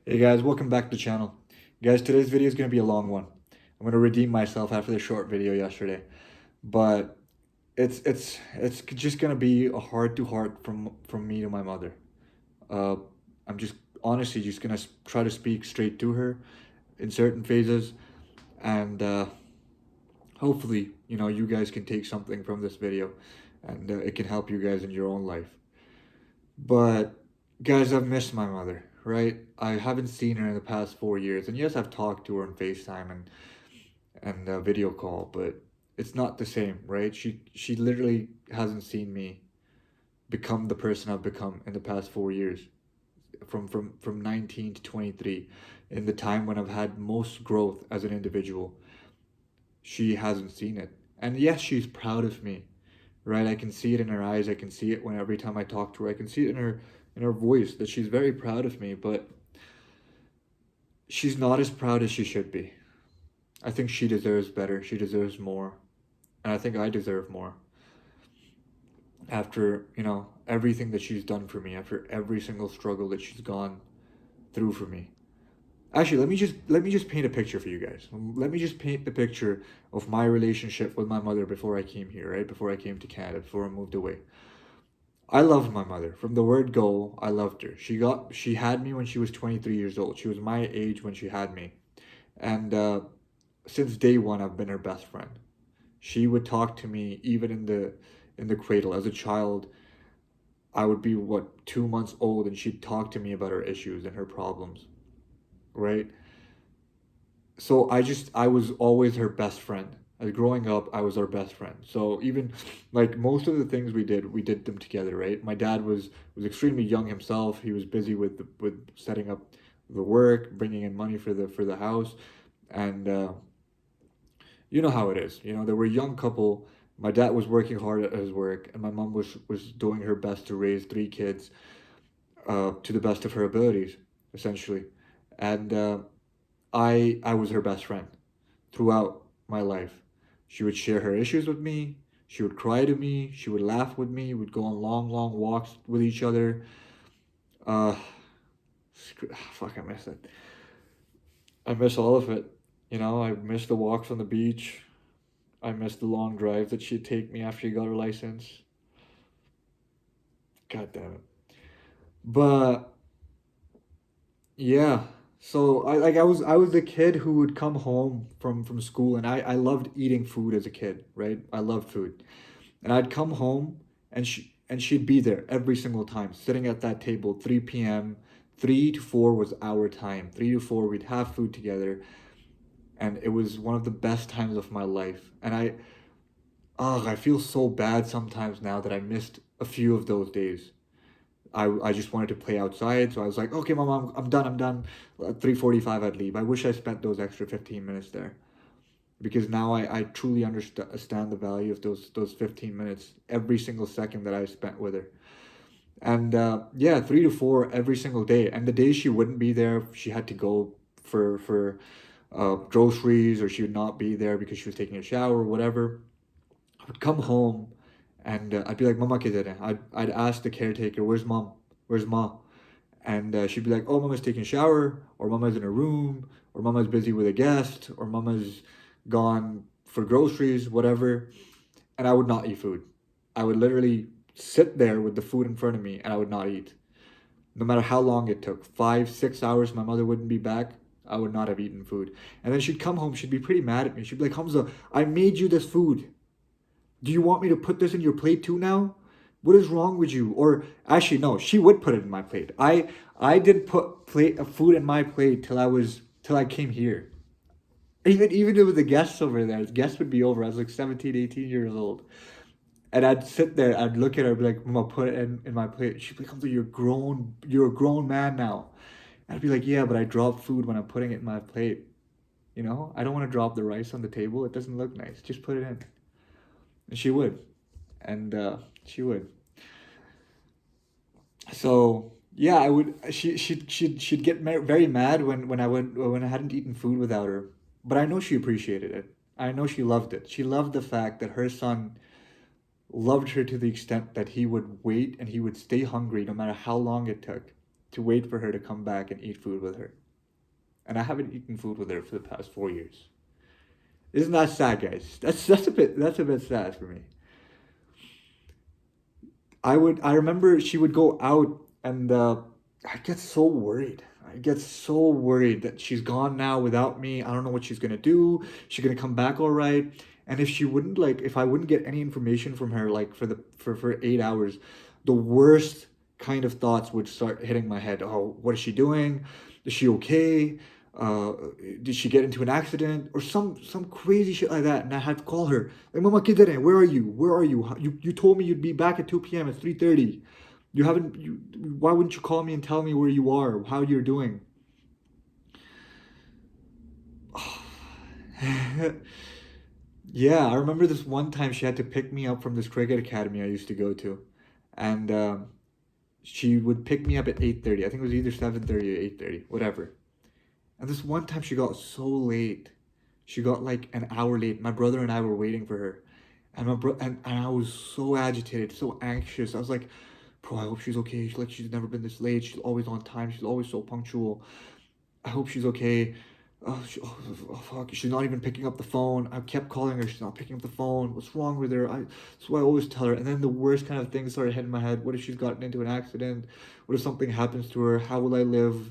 Hey guys, welcome back to the channel. Guys, today's video is going to be a long one. I'm going to redeem myself after the short video yesterday. But it's just going to be a heart to heart from me to my mother. Uh, I'm just honestly just going to try to speak straight to her in certain phases and hopefully, you guys can take something from this video and it can help you guys in your own life. But guys, I've missed my mother, right? I haven't seen her in the past 4 years, and yes, I've talked to her on FaceTime and video call, but it's not the same, right? She literally hasn't seen me become the person I've become in the past 4 years, from 19 to 23, in the time when I've had most growth as an individual. She hasn't seen it, and yes, she's proud of me, right? I can see it in her eyes. I can see it when every time I talk to her. I can see it in her voice that she's very proud of me, but she's not as proud as she should be. I think she deserves better. She deserves more. And I think I deserve more after, everything that she's done for me, after every single struggle that she's gone through for me. Actually, let me just paint a picture for you guys. Let me just paint the picture of my relationship with my mother before I came here, right? Before I came to Canada, before I moved away. I loved my mother. From the word go, I loved her. She had me when she was 23 years old. She was my age when she had me. And since day one I've been her best friend. She would talk to me even in the cradle. As a child, I would be 2 months old and she'd talk to me about her issues and her problems, right? So I was always her best friend. As growing up, I was our best friend. So even like most of the things we did them together, right? My dad was extremely young himself. He was busy with setting up the work, bringing in money for the house, and you know how it is. They were a young couple. My dad was working hard at his work, and my mom was doing her best to raise three kids to the best of her abilities, essentially. And I was her best friend throughout my life. She would share her issues with me. She would cry to me. She would laugh with me. We'd go on long, long walks with each other. Uh, fuck, I miss it. I miss all of it. I miss the walks on the beach. I miss the long drive that she'd take me after she got her license. God damn it. But yeah, so I was the kid who would come home from school, and I loved eating food as a kid, right? I loved food. And I'd come home and she'd be there every single time, sitting at that table, 3 p.m. 3 to 4 was our time. 3 to 4 we'd have food together, and it was one of the best times of my life. And I feel so bad sometimes now that I missed a few of those days. I just wanted to play outside, so I was like, okay, mom, I'm done. I'm done. At 3:45, I'd leave. I wish I spent those extra 15 minutes there, because now I truly understand the value of those 15 minutes, every single second that I spent with her. And yeah, 3 to 4 every single day. And the days she wouldn't be there, she had to go for groceries, or she would not be there because she was taking a shower or whatever. I would come home and I'd be like, Mama kidhar hai? I'd ask the caretaker, where's mom? Where's ma? And she'd be like, oh, Mama's taking a shower, or Mama's in her room, or Mama's busy with a guest, or Mama's gone for groceries, whatever. And I would not eat food. I would literally sit there with the food in front of me and I would not eat. No matter how long it took, 5, 6 hours, my mother wouldn't be back. I would not have eaten food. And then she'd come home, she'd be pretty mad at me. She'd be like, Hamza, I made you this food. Do you want me to put this in your plate too now? What is wrong with you? Or actually, no, she would put it in my plate. I didn't put plate of food in my plate till I came here. Even with the guests over there, the guests would be over. I was like 17, 18 years old. And I'd sit there, I'd look at her, be like, Mama, put it in my plate. She'd be like, Hamza, you're a grown man now. I'd be like, yeah, but I drop food when I'm putting it in my plate. I don't want to drop the rice on the table. It doesn't look nice. Just put it in. And she would. And she would. So yeah, I would. She'd get very mad when I hadn't eaten food without her. But I know she appreciated it. I know she loved it. She loved the fact that her son loved her to the extent that he would wait and he would stay hungry no matter how long it took. to wait for her to come back and eat food with her. And I haven't eaten food with her for the past 4 years. Isn't that sad, guys? That's a bit sad for me. I remember she would go out and I get so worried. I get so worried that she's gone now without me. I don't know what she's gonna do. She's gonna come back all right. And if I wouldn't get any information from her like for 8 hours, the worst kind of thoughts would start hitting my head. Oh, what is she doing? Is she okay? Uh, did she get into an accident or some crazy shit like that? And I had to call her. Like, Mama Kidere, where are you? Where are you? You told me you'd be back at 2 p.m. It's 3:30. You haven't you Why wouldn't you call me and tell me where you are, how you're doing? Yeah, I remember this one time she had to pick me up from this cricket academy I used to go to, and she would pick me up at 8:30. I think it was either 7:30 or 8:30, whatever. And this one time she got so late. She got like an hour late. My brother and I were waiting for her. And I was so agitated, so anxious. I was like, bro, I hope she's okay. She's never been this late. She's always on time. She's always so punctual. I hope she's okay. Oh, fuck, she's not even picking up the phone. I kept calling her. She's not picking up the phone. What's wrong with her? That's what I always tell her. And then the worst kind of things started hitting my head. What if she's gotten into an accident? What if something happens to her? How will I live?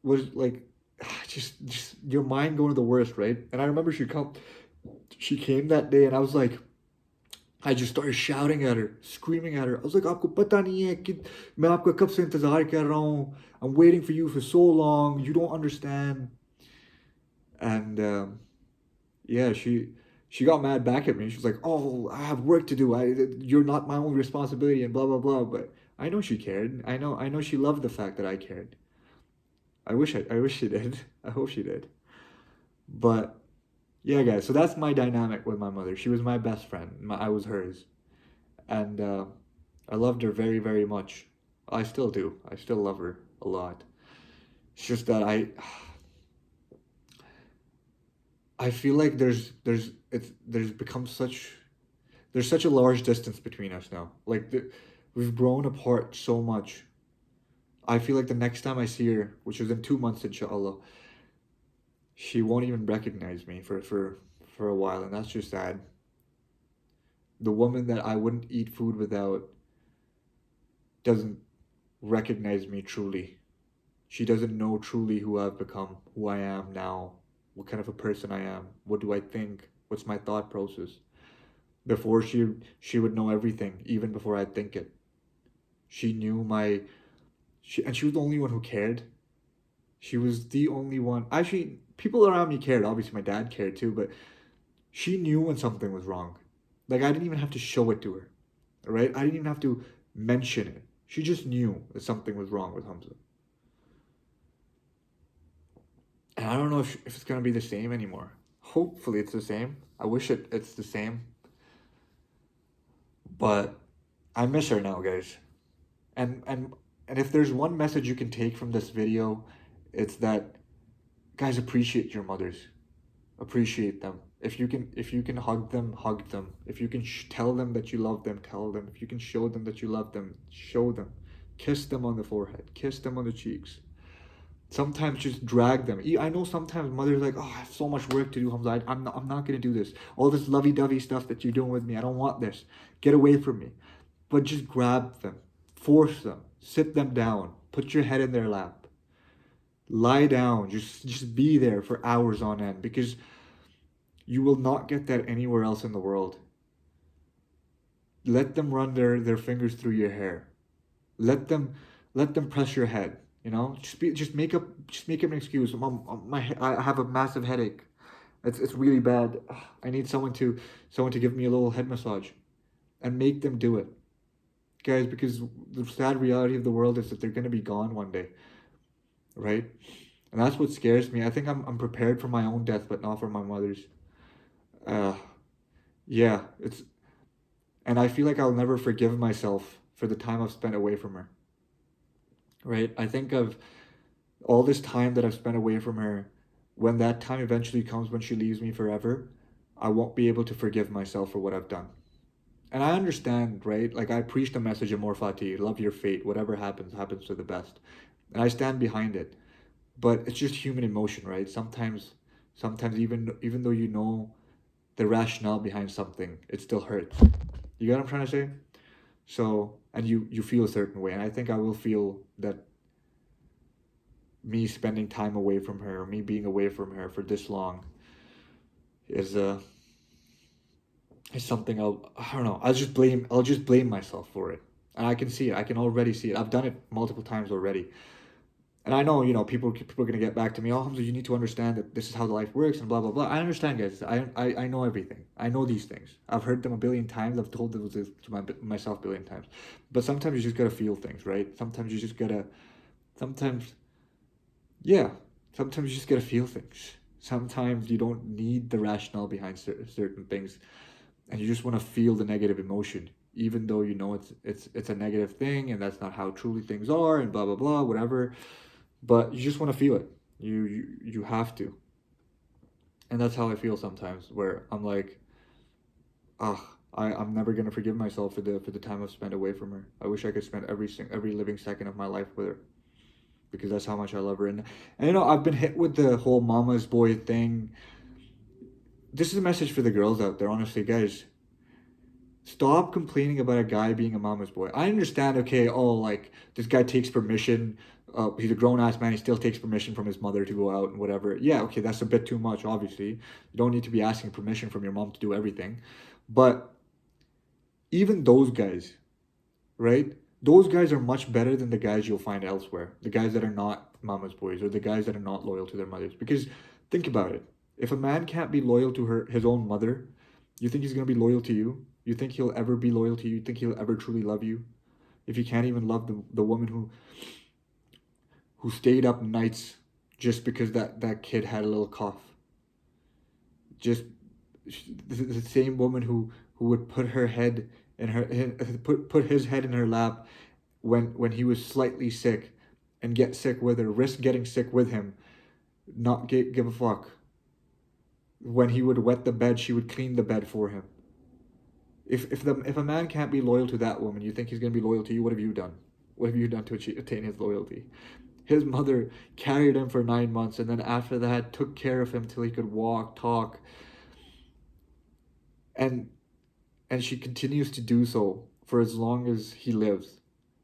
What is like, just your mind going to the worst, right? And I remember she came that day, and I just started shouting at her, screaming at her. I was like, "आपको पता नहीं है कि मैं आपका कब से इंतजार कर रहा हूँ. I'm waiting for you for so long. You don't understand." And yeah, she got mad back at me. She was like, "Oh, I have work to do. You're not my only responsibility," and blah blah blah. But I know she cared. I know she loved the fact that I cared. I wish she did. I hope she did. But yeah, guys. So that's my dynamic with my mother. She was my best friend. I was hers, and I loved her very very much. I still do. I still love her a lot. It's just that I feel like there's become such there's such a large distance between us now. We've grown apart so much. I feel like the next time I see her, which is in 2 months, inshallah, she won't even recognize me for a while, and that's just sad. The woman that I wouldn't eat food without doesn't recognize me truly. She doesn't know truly who I've become, who I am now, what kind of a person I am, what do I think, what's my thought process. Before she would know everything, even before I'd think it. She knew my she was the only one who cared. She was the only one. Actually, people around me cared. Obviously, my dad cared too, but she knew when something was wrong. Like I didn't even have to show it to her, right? I didn't even have to mention it. She just knew that something was wrong with Hamza. And I don't know if it's gonna be the same anymore. Hopefully, it's the same. I wish it's the same, but I miss her now, guys. And if there's one message you can take from this video, it's that guys, appreciate your mothers. Appreciate them. If you can hug them, hug them. If you can tell them that you love them, tell them. If you can show them that you love them, show them. Kiss them on the forehead, kiss them on the cheeks. Sometimes just drag them. I know sometimes mothers are like, oh, I have so much work to do, Hamza. I'm not gonna do this. All this lovey-dovey stuff that you're doing with me, I don't want this. Get away from me. But just grab them, force them, sit them down, put your head in their lap, lie down, just be there for hours on end, because you will not get that anywhere else in the world. Let them run their fingers through your hair. Let them press your head. Just make up an excuse. Mom, I have a massive headache. It's really bad. I need someone to give me a little head massage, and make them do it, guys. Because the sad reality of the world is that they're gonna be gone one day, right? And that's what scares me. I think I'm prepared for my own death, but not for my mother's. Uh, yeah, and I feel like I'll never forgive myself for the time I've spent away from her. Right? I think of all this time that I've spent away from her. When that time eventually comes, when she leaves me forever, I won't be able to forgive myself for what I've done. And I understand, right? Like I preach the message of Morfati, love your fate. Whatever happens, happens for the best. and I stand behind it. But it's just human emotion, right? Sometimes even though you know the rationale behind something, it still hurts. You get what I'm trying to say? So, and you feel a certain way, and I think I will feel that me spending time away from her, me being away from her for this long, is is something I don't know. I'll just blame myself for it, and I can see it. I can already see it. I've done it multiple times already. And I know, people are gonna get back to me. Oh, Hamza, you need to understand that this is how the life works and blah blah blah. I understand, guys. I know everything. I know these things. I've heard them a billion times. I've told them to myself a billion times. But sometimes you just gotta feel things, right? Sometimes you just gotta. Sometimes, yeah. Sometimes you just gotta feel things. Sometimes you don't need the rationale behind certain things, and you just want to feel the negative emotion, even though you know it's a negative thing, and that's not how truly things are, and blah blah blah, whatever. But you just want to feel it. You have to, and that's how I feel sometimes. Where I'm like, ah, I'm never gonna forgive myself for the time I've spent away from her. I wish I could spend every living second of my life with her because that's how much I love her. And I've been hit with the whole mama's boy thing. This is a message for the girls out there, honestly, guys. Stop complaining about a guy being a mama's boy. I understand, okay, oh, like, this guy takes permission. He's a grown ass man. He still takes permission from his mother to go out and whatever. Yeah, okay, that's a bit too much, obviously. You don't need to be asking permission from your mom to do everything. But even those guys, right? Those guys are much better than the guys you'll find elsewhere. The guys that are not mama's boys or the guys that are not loyal to their mothers. Because think about it. If a man can't be loyal to his own mother, you think he's going to be loyal to you? You think he'll ever be loyal to you? You think he'll ever truly love you? If you can't even love the woman who stayed up nights just because that kid had a little cough. Just the same woman who would put her head in put his head in her lap when he was slightly sick and get sick with her, risk getting sick with him, not give a fuck. When he would wet the bed, she would clean the bed for him. If a man can't be loyal to that woman, you think he's gonna be loyal to you? What have you done? What have you done to attain his loyalty? His mother carried him for 9 months, and then after that, took care of him till he could walk, talk, and she continues to do so for as long as he lives.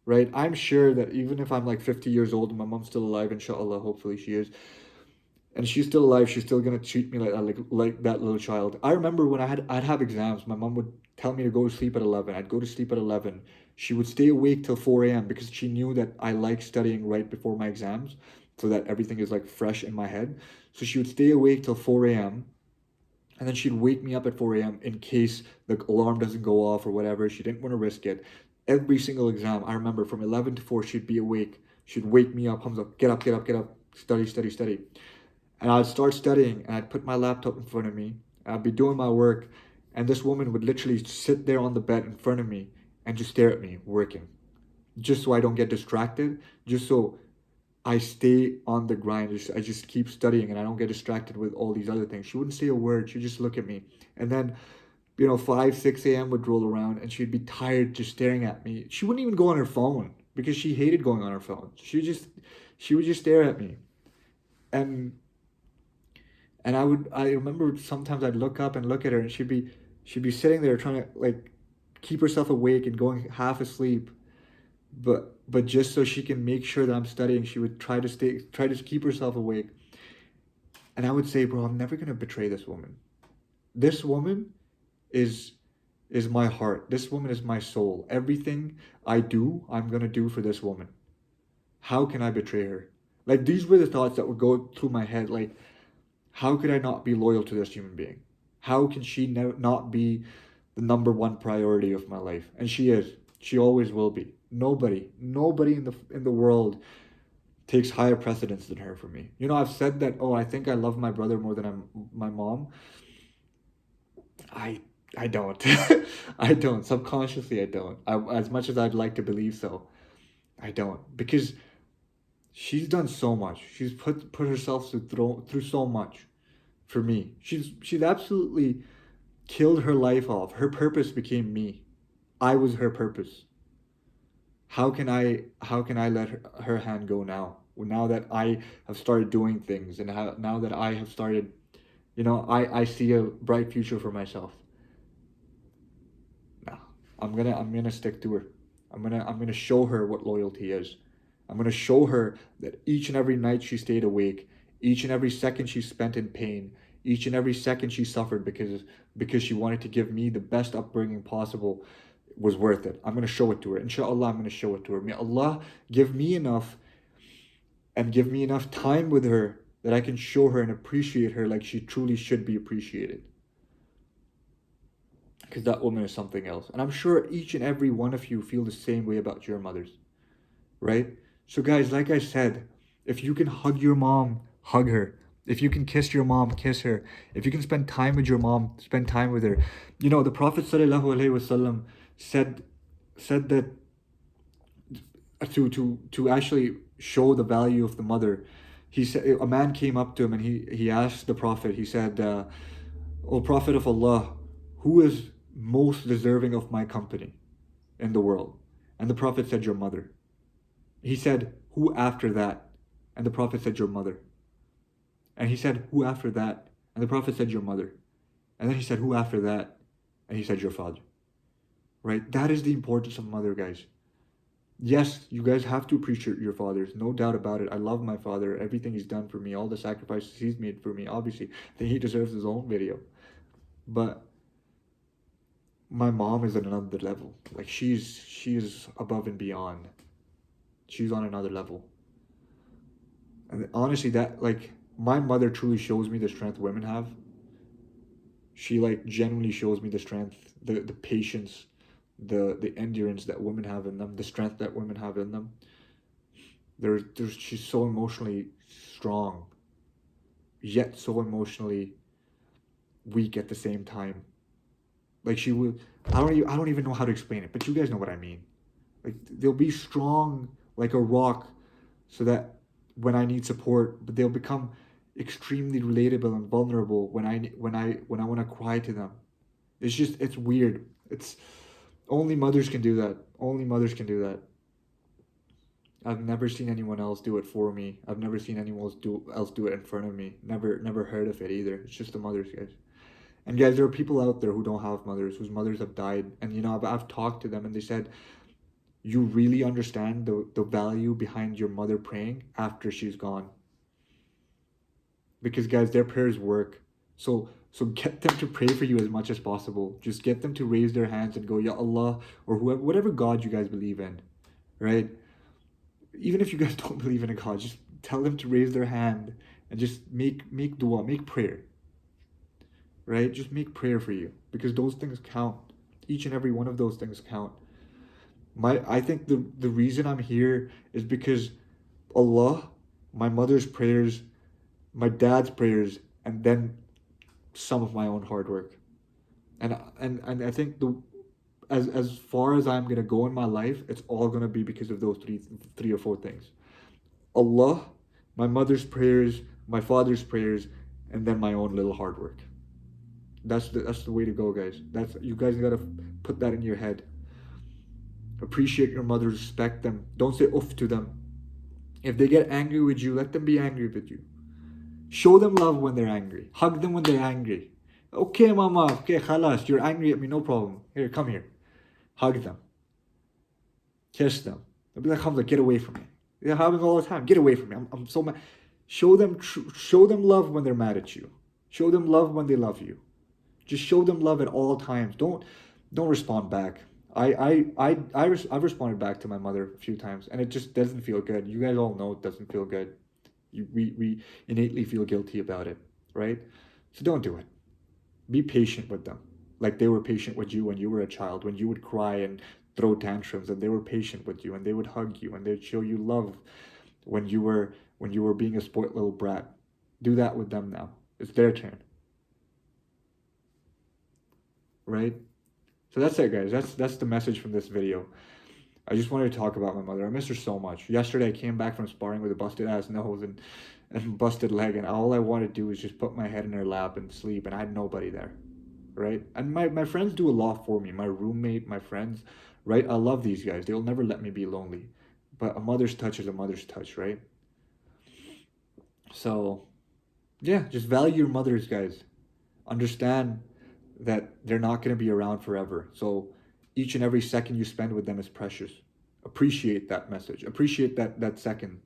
Right? I'm sure that even if I'm like 50 years old and my mom's still alive, inshallah, hopefully she is, and she's still alive, she's still gonna treat me like that, like that little child. I remember when I'd have exams, my mom would tell me to go to sleep at 11. I'd go to sleep at 11. She would stay awake till 4 a.m. because she knew that I like studying right before my exams, so that everything is like fresh in my head. So she would stay awake till 4 a.m. and then she'd wake me up at 4 a.m. in case the alarm doesn't go off or whatever. She didn't want to risk it. Every single exam, I remember from 11 to 4, she'd be awake. She'd wake me up, Hamza, get up, get up, get up, study, study, study. And I'd start studying and I'd put my laptop in front of me. I'd be doing my work, and this woman would literally sit there on the bed in front of me and just stare at me working, just so I don't get distracted, just so I stay on the grind. I just keep studying and I don't get distracted with all these other things. She wouldn't say a word. She'd just look at me. And then, 5, 6 a.m. would roll around and she'd be tired just staring at me. She wouldn't even go on her phone because she hated going on her phone. She would just stare at me. And I remember sometimes I'd look up and look at her and she'd be sitting there trying to like keep herself awake and going half asleep, but just so she can make sure that I'm studying, she would try to keep herself awake. And I would say, bro, I'm never gonna betray this woman. This woman is is my heart. This woman is my soul. Everything I do, I'm gonna do for this woman. How can I betray her? Like these were the thoughts that would go through my head. Like, how could I not be loyal to this human being? How can she not be the number one priority of my life? And she is. She always will be. Nobody in the world takes higher precedence than her for me. I've said that. Oh, I think I love my brother more than my mom. I I don't. I don't. Subconsciously, I don't. As much as I'd like to believe so, I don't because she's done so much. She's put herself through so much for me. She's absolutely killed her life off. Her purpose became me. I was her purpose. how can I let her hand go now? Well, now that I have started doing things, and now that I have started, I see a bright future for myself. No, I'm gonna stick to her. I'm gonna show her what loyalty is. I'm gonna show her that each and every night she stayed awake, each and every second she spent in pain, each and every second she suffered because she wanted to give me the best upbringing possible was worth it. I'm gonna show it to her. Inshallah, I'm gonna show it to her. May Allah give me enough and give me enough time with her that I can show her and appreciate her like she truly should be appreciated. Because that woman is something else. And I'm sure each and every one of you feel the same way about your mothers, right? So, guys, like I said, if you can hug your mom, hug her. If you can kiss your mom, kiss her. If you can spend time with your mom, spend time with her. The Prophet ﷺ said that to actually show the value of the mother, he said a man came up to him and he asked the Prophet. He said, "O Prophet of Allah, who is most deserving of my company in the world?" And the Prophet said, "Your mother." He said, "Who after that?" And the Prophet said, "Your mother." And he said, "Who after that?" And the Prophet said, "Your mother." And then he said, "Who after that?" And he said, "Your father." Right? That is the importance of mother, guys. Yes, you guys have to appreciate your fathers, no doubt about it. I love my father, everything he's done for me, all the sacrifices he's made for me. Obviously, I think he deserves his own video. But my mom is at another level. Like she's above and beyond. She's on another level. And honestly, that like my mother truly shows me the strength women have. She like genuinely shows me the strength, the patience, the endurance that women have in them, the strength that women have in them. There's she's so emotionally strong, yet so emotionally weak at the same time. Like she would, I don't even know how to explain it, but you guys know what I mean. Like they'll be strong like a rock, so that when I need support, but they'll become extremely relatable and vulnerable when I want to cry to them. It's weird. It's only mothers can do that. Only mothers can do that. I've never seen anyone else do it for me. I've never seen anyone else do it in front of me. Never heard of it either. It's just the mothers, guys. And guys, there are people out there who don't have mothers, whose mothers have died. And I've talked to them and they said, you really understand the value behind your mother praying after she's gone. Because guys, their prayers work. So get them to pray for you as much as possible. Just get them to raise their hands and go, Ya Allah, or whoever, whatever God you guys believe in, right? Even if you guys don't believe in a God, just tell them to raise their hand and just make dua, make prayer, right? Just make prayer for you, because those things count. Each and every one of those things count. I think the reason I'm here is because Allah, my mother's prayers, my dad's prayers, and then some of my own hard work. And I think as far as I'm gonna go in my life, it's all gonna be because of those three or four things. Allah, my mother's prayers, my father's prayers, and then my own little hard work. That's the way to go, guys. That's you guys gotta put that in your head. Appreciate your mother, respect them. Don't say oof to them. If they get angry with you, let them be angry with you. Show them love when they're angry. Hug them when they're angry. Okay, mama, okay, khalas, you're angry at me, no problem. Here, come here. Hug them. Kiss them. They'll be like, Hamza, get away from me. They're having all the time. Get away from me. I'm so mad. Show them love when they're mad at you. Show them love when they love you. Just show them love at all times. Don't respond back. I've responded back to my mother a few times, and it just doesn't feel good. You guys all know it doesn't feel good. We innately feel guilty about it, right? So don't do it. Be patient with them, like they were patient with you when you were a child, when you would cry and throw tantrums, and they were patient with you, and they would hug you, and they'd show you love when you were being a spoiled little brat. Do that with them now. It's their turn, right? So that's it, guys. That's the message from this video. I just wanted to talk about my mother. I miss her so much. Yesterday, I came back from sparring with a busted ass nose and busted leg, and all I wanted to do was just put my head in her lap and sleep, and I had nobody there, right? And my friends do a lot for me. My roommate, my friends right? I love these guys. They'll never let me be lonely. But a mother's touch is a mother's touch, right? So, yeah, just value your mothers, guys. Understand that they're not going to be around forever. So, each and every second you spend with them is precious. Appreciate that message. Appreciate that second.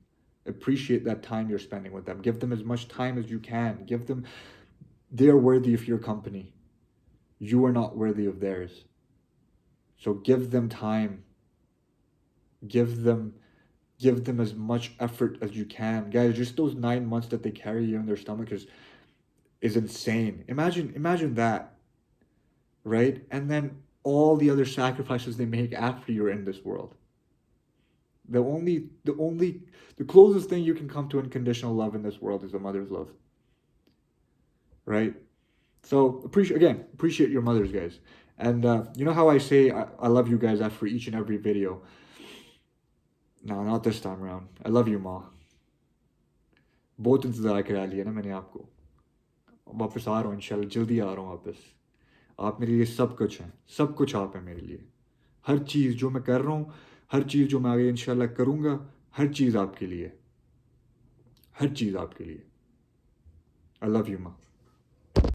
Appreciate that time you're spending with them. Give them as much time as you can. Give them, they are worthy of your company. You are not worthy of theirs. So give them time. Give them give them as much effort as you can. Guys, just those 9 months that they carry you in their stomach is insane. Imagine that, right? And then all the other sacrifices they make after you're in this world. The closest thing you can come to unconditional love in this world is a mother's love, right? So appreciate your mothers, guys. And you know how I say I love you guys after each and every video. No, not this time around. I love you, माँ. बहुत इंतज़ार करा लिया ना मैंने आपको. वापस आ रहा हूँ इंशाल्लाह, जल्दी आ रहा हूँ वापस. आप मेरे लिए सब कुछ हैं. सब कुछ आप हैं मेरे लिए. हर चीज़ जो मैं कर रहा हूँ, हर चीज़ जो मैं आगे इंशाल्लाह करूँगा, हर चीज़ आपके लिए. हर चीज़ आपके लिए. I love you, माँ.